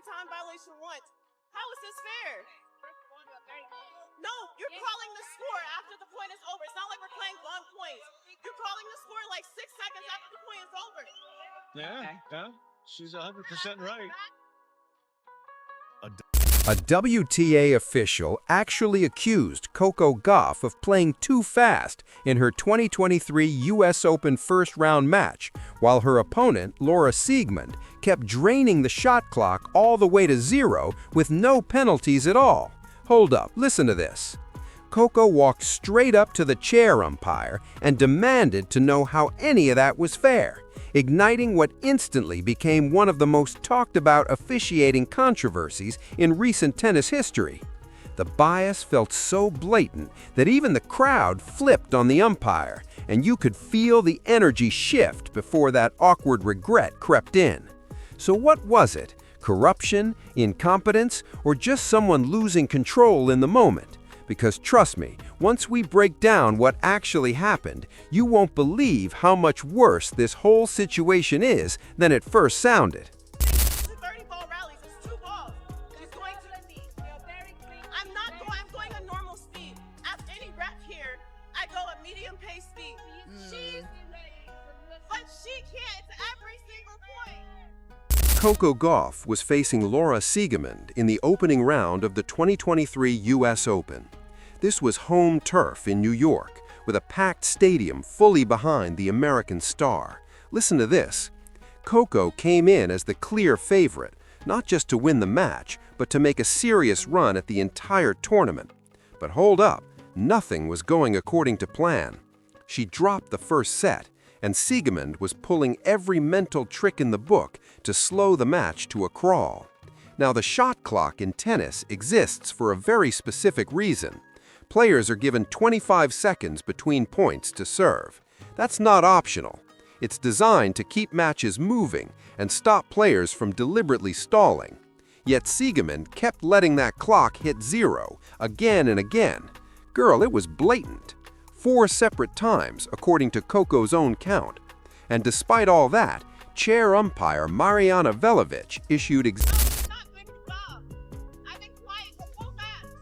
time violation once. How is this fair? No, you're calling the score after the point is over. It's not like we're playing long points. You're calling the score like 6 seconds after the point is over. Yeah, she's 100% right. A WTA official actually accused Coco Gauff of playing too fast in her 2023 U.S. Open first-round match, while her opponent, Laura Siegemund, kept draining the shot clock all the way to 0 with no penalties at all. Hold up, listen to this. Coco walked straight up to the chair umpire and demanded to know how any of that was fair, igniting what instantly became one of the most talked about officiating controversies in recent tennis history. The bias felt so blatant that even the crowd flipped on the umpire, and you could feel the energy shift before that awkward regret crept in. So what was it? Corruption, incompetence, or just someone losing control in the moment? Because trust me, once we break down what actually happened, you won't believe how much worse this whole situation is than it first sounded. 30 ball rallies, it's 2 balls. I'm going a normal speed. At any rep here, I go a medium pace speed. But she can't, it's every single point. Coco Gauff was facing Laura Siegemund in the opening round of the 2023 U.S. Open. This was home turf in New York, with a packed stadium fully behind the American star. Listen to this. Coco came in as the clear favorite, not just to win the match, but to make a serious run at the entire tournament. But hold up, nothing was going according to plan. She dropped the first set, and Siegemund was pulling every mental trick in the book to slow the match to a crawl. Now, the shot clock in tennis exists for a very specific reason. Players are given 25 seconds between points to serve. That's not optional. It's designed to keep matches moving and stop players from deliberately stalling. Yet Siegemund kept letting that clock hit 0 again and again. Girl, it was blatant. 4 separate times, according to Coco's own count. And despite all that, chair umpire Mariana Velovic issued I've been quiet for 4 matches.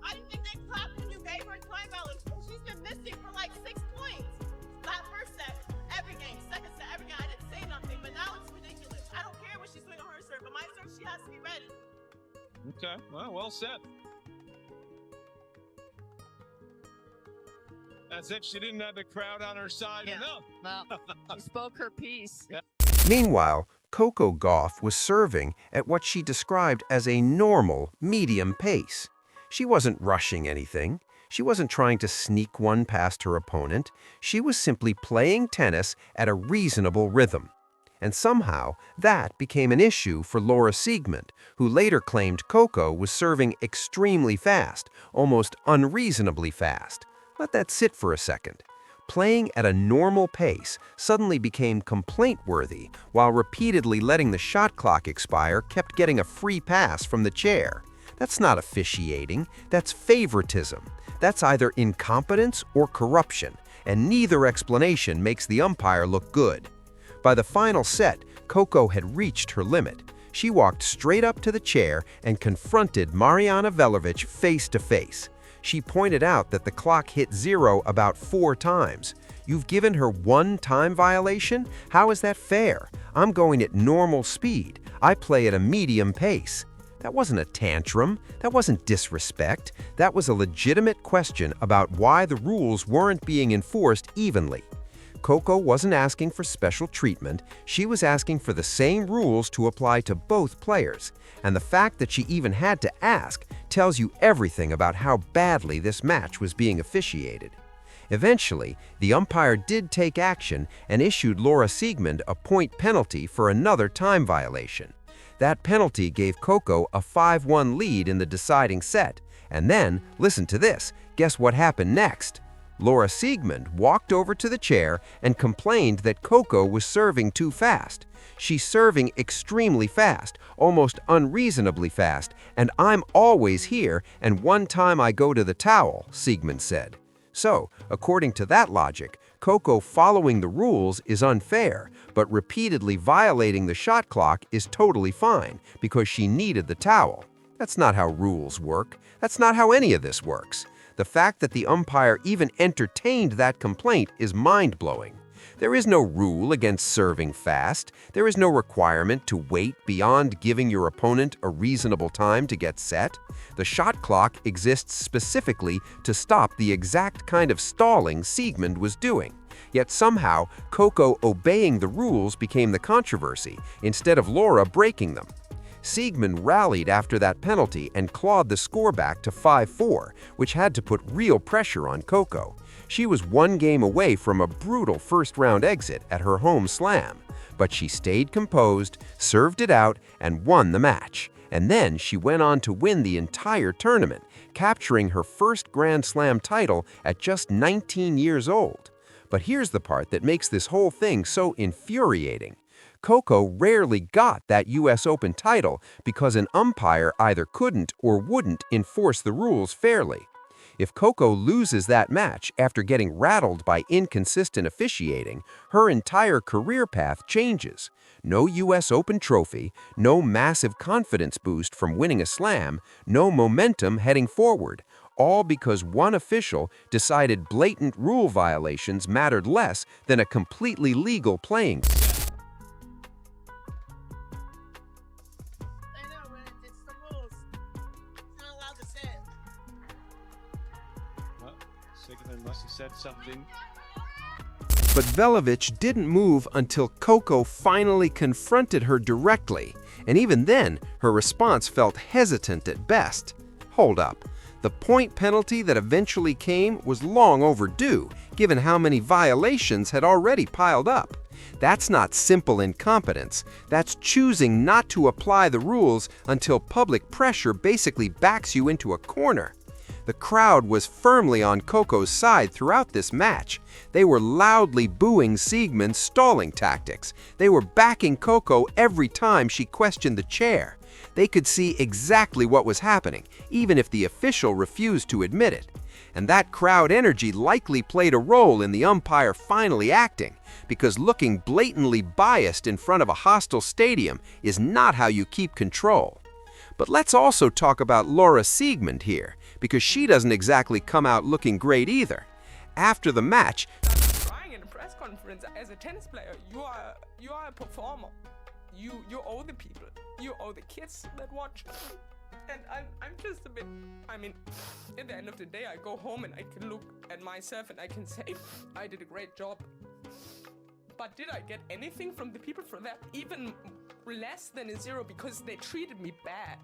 I didn't think they clapped when you gave her time violation. She's been missing for like 6 points. That first set, every game, second set, every game, I didn't say nothing, but now it's ridiculous. I don't care what she's doing on her serve, but my serve, she has to be ready. Okay, well said. As if she didn't have the crowd on her side enough. Well, she spoke her piece. Yeah. Meanwhile, Coco Gauff was serving at what she described as a normal, medium pace. She wasn't rushing anything. She wasn't trying to sneak one past her opponent. She was simply playing tennis at a reasonable rhythm. And somehow, that became an issue for Laura Siegemund, who later claimed Coco was serving extremely fast, almost unreasonably fast. Let that sit for a second. Playing at a normal pace suddenly became complaint-worthy, while repeatedly letting the shot clock expire kept getting a free pass from the chair. That's not officiating, that's favoritism. That's either incompetence or corruption, and neither explanation makes the umpire look good. By the final set, Coco had reached her limit. She walked straight up to the chair and confronted Mariana Velovic face to face. She pointed out that the clock hit 0 about 4 times. You've given her 1 time violation? How is that fair? I'm going at normal speed. I play at a medium pace. That wasn't a tantrum. That wasn't disrespect. That was a legitimate question about why the rules weren't being enforced evenly. Coco wasn't asking for special treatment. She was asking for the same rules to apply to both players. And the fact that she even had to ask tells you everything about how badly this match was being officiated. Eventually, the umpire did take action and issued Laura Siegemund a point penalty for another time violation. That penalty gave Coco a 5-1 lead in the deciding set. And then, listen to this, guess what happened next? Laura Siegemund walked over to the chair and complained that Coco was serving too fast. She's serving extremely fast, almost unreasonably fast, and I'm always here, and one time I go to the towel, Siegemund said. So, according to that logic, Coco following the rules is unfair, but repeatedly violating the shot clock is totally fine because she needed the towel. That's not how rules work. That's not how any of this works. The fact that the umpire even entertained that complaint is mind-blowing. There is no rule against serving fast. There is no requirement to wait beyond giving your opponent a reasonable time to get set. The shot clock exists specifically to stop the exact kind of stalling Siegmund was doing. Yet somehow, Coco obeying the rules became the controversy, instead of Laura breaking them. Siegmund rallied after that penalty and clawed the score back to 5-4, which had to put real pressure on Coco. She was one game away from a brutal first-round exit at her home slam, but she stayed composed, served it out, and won the match. And then she went on to win the entire tournament, capturing her first Grand Slam title at just 19 years old. But here's the part that makes this whole thing so infuriating. Coco rarely got that US Open title because an umpire either couldn't or wouldn't enforce the rules fairly. If Coco loses that match after getting rattled by inconsistent officiating, her entire career path changes. No US Open trophy, no massive confidence boost from winning a slam, no momentum heading forward, all because one official decided blatant rule violations mattered less than a completely legal playing field. I know, but it's the rules. It's not allowed to say it. Well, Siegmund must have said something. But Velovich didn't move until Coco finally confronted her directly, and even then, her response felt hesitant at best. Hold up. The point penalty that eventually came was long overdue, given how many violations had already piled up. That's not simple incompetence. That's choosing not to apply the rules until public pressure basically backs you into a corner. The crowd was firmly on Coco's side throughout this match. They were loudly booing Siegmund's stalling tactics. They were backing Coco every time she questioned the chair. They could see exactly what was happening, even if the official refused to admit it. And that crowd energy likely played a role in the umpire finally acting, because looking blatantly biased in front of a hostile stadium is not how you keep control. But let's also talk about Laura Siegmund here, because she doesn't exactly come out looking great either. After the match, crying in a press conference as a tennis player, you are a performer. You owe the people, you owe the kids that watch. And I'm just a bit, I mean, at the end of the day, I go home and I can look at myself and I can say, I did a great job. But did I get anything from the people for that? Even less than a zero, because they treated me bad.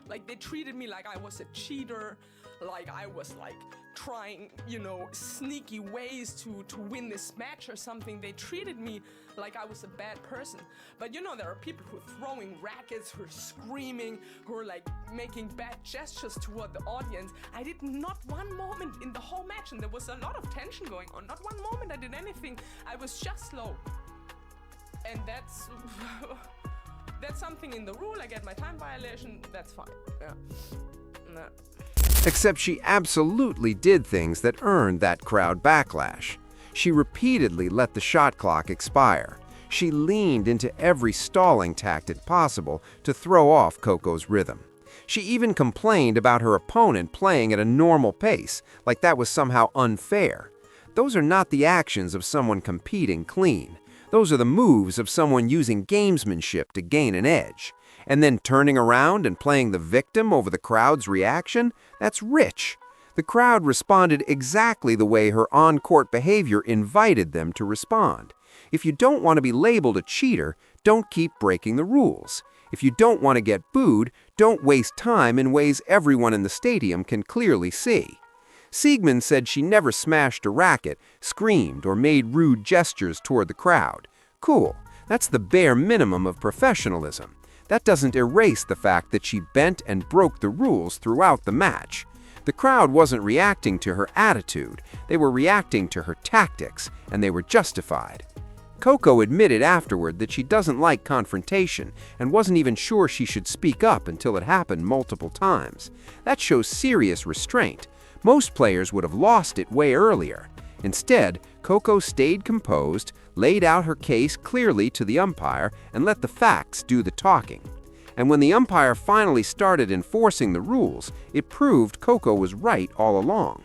Like, they treated me like I was a cheater, like I was like trying, sneaky ways to win this match or something. They treated me like I was a bad person. But there are people who are throwing rackets, who are screaming, who are like making bad gestures toward the audience. I did not one moment in the whole match, and there was a lot of tension going on. Not one moment I did anything. I was just slow. And that's something in the rule. I get my time violation. That's fine. Yeah. No. Except she absolutely did things that earned that crowd backlash. She repeatedly let the shot clock expire. She leaned into every stalling tactic possible to throw off Coco's rhythm. She even complained about her opponent playing at a normal pace, like that was somehow unfair. Those are not the actions of someone competing clean. Those are the moves of someone using gamesmanship to gain an edge. And then turning around and playing the victim over the crowd's reaction? That's rich. The crowd responded exactly the way her on-court behavior invited them to respond. If you don't want to be labeled a cheater, don't keep breaking the rules. If you don't want to get booed, don't waste time in ways everyone in the stadium can clearly see. Siegmund said she never smashed a racket, screamed, or made rude gestures toward the crowd. Cool. That's the bare minimum of professionalism. That doesn't erase the fact that she bent and broke the rules throughout the match. The crowd wasn't reacting to her attitude. They were reacting to her tactics, and they were justified. Coco admitted afterward that she doesn't like confrontation and wasn't even sure she should speak up until it happened multiple times. That shows serious restraint. Most players would have lost it way earlier. Instead, Coco stayed composed, laid out her case clearly to the umpire, and let the facts do the talking. And when the umpire finally started enforcing the rules, it proved Coco was right all along.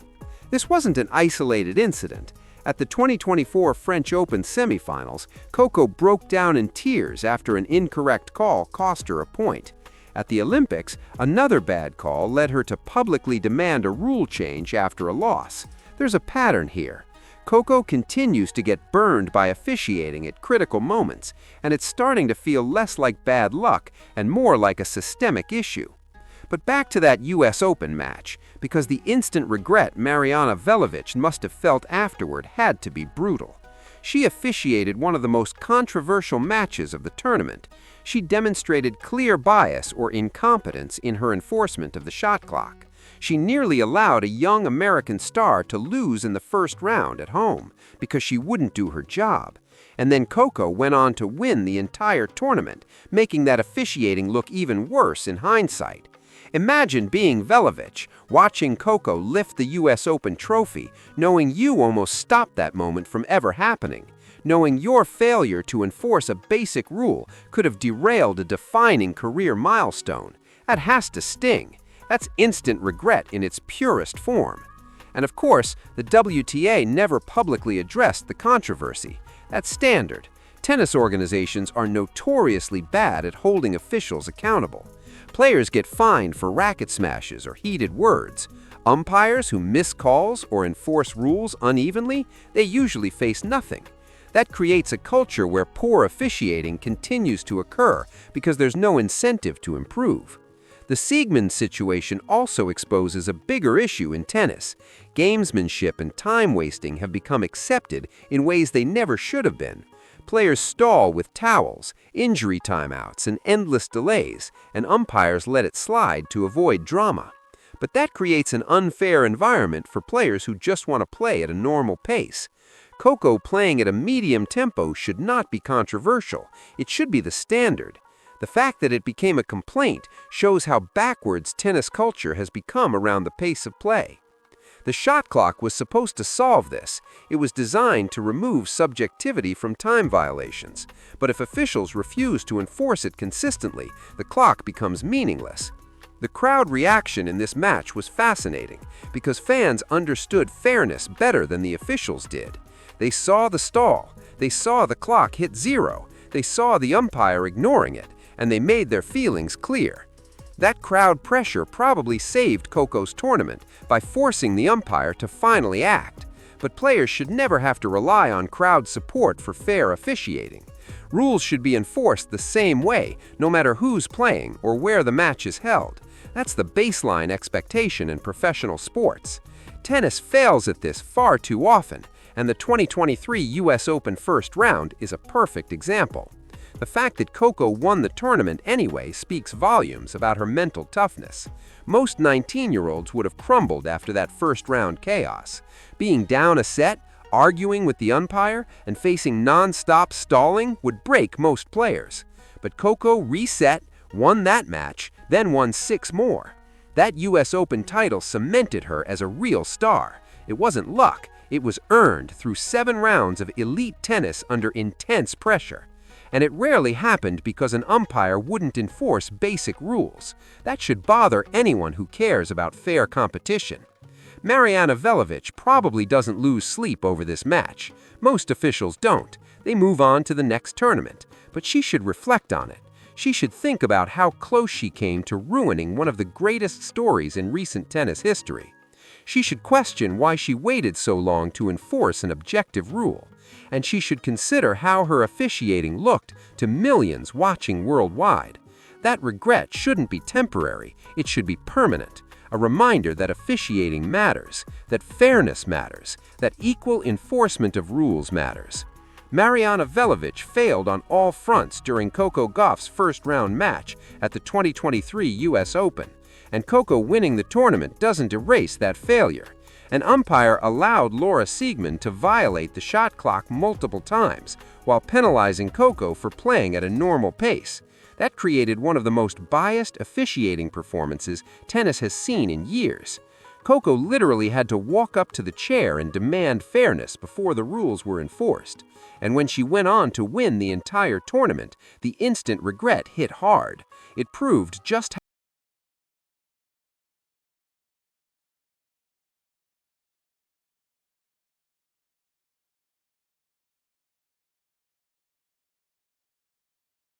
This wasn't an isolated incident. At the 2024 French Open semifinals, Coco broke down in tears after an incorrect call cost her a point. At the Olympics, another bad call led her to publicly demand a rule change after a loss. There's a pattern here. Coco continues to get burned by officiating at critical moments, and it's starting to feel less like bad luck and more like a systemic issue. But back to that US Open match, because the instant regret Mariana Velović must have felt afterward had to be brutal. She officiated one of the most controversial matches of the tournament. She demonstrated clear bias or incompetence in her enforcement of the shot clock. She nearly allowed a young American star to lose in the first round at home because she wouldn't do her job. And then Coco went on to win the entire tournament, making that officiating look even worse in hindsight. Imagine being Velović, watching Coco lift the US Open trophy, knowing you almost stopped that moment from ever happening, knowing your failure to enforce a basic rule could have derailed a defining career milestone. That has to sting. That's instant regret in its purest form. And of course, the WTA never publicly addressed the controversy. That's standard. Tennis organizations are notoriously bad at holding officials accountable. Players get fined for racket smashes or heated words. Umpires who miss calls or enforce rules unevenly, they usually face nothing. That creates a culture where poor officiating continues to occur because there's no incentive to improve. The Siegmund situation also exposes a bigger issue in tennis. Gamesmanship and time wasting have become accepted in ways they never should have been. Players stall with towels, injury timeouts, and endless delays, and umpires let it slide to avoid drama. But that creates an unfair environment for players who just want to play at a normal pace. Coco playing at a medium tempo should not be controversial. It should be the standard. The fact that it became a complaint shows how backwards tennis culture has become around the pace of play. The shot clock was supposed to solve this. It was designed to remove subjectivity from time violations. But if officials refuse to enforce it consistently, the clock becomes meaningless. The crowd reaction in this match was fascinating because fans understood fairness better than the officials did. They saw the stall. They saw the clock hit zero. They saw the umpire ignoring it, and they made their feelings clear. That crowd pressure probably saved Coco's tournament by forcing the umpire to finally act. But players should never have to rely on crowd support for fair officiating. Rules should be enforced the same way, no matter who's playing or where the match is held. That's the baseline expectation in professional sports. Tennis fails at this far too often, and the 2023 US Open first round is a perfect example. The fact that Coco won the tournament anyway speaks volumes about her mental toughness. Most 19-year-olds would have crumbled after that first-round chaos. Being down a set, arguing with the umpire, and facing non-stop stalling would break most players. But Coco reset, won that match, then won 6 more. That US Open title cemented her as a real star. It wasn't luck, it was earned through 7 rounds of elite tennis under intense pressure. And it rarely happened because an umpire wouldn't enforce basic rules. That should bother anyone who cares about fair competition. Mariana Velović probably doesn't lose sleep over this match. Most officials don't. They move on to the next tournament. But she should reflect on it. She should think about how close she came to ruining one of the greatest stories in recent tennis history. She should question why she waited so long to enforce an objective rule. And she should consider how her officiating looked to millions watching worldwide. That regret shouldn't be temporary, it should be permanent. A reminder that officiating matters, that fairness matters, that equal enforcement of rules matters. Mariana Velović failed on all fronts during Coco Gauff's first-round match at the 2023 US Open, and Coco winning the tournament doesn't erase that failure. An umpire allowed Laura Siegmund to violate the shot clock multiple times, while penalizing Coco for playing at a normal pace. That created one of the most biased officiating performances tennis has seen in years. Coco literally had to walk up to the chair and demand fairness before the rules were enforced. And when she went on to win the entire tournament, the instant regret hit hard. It proved just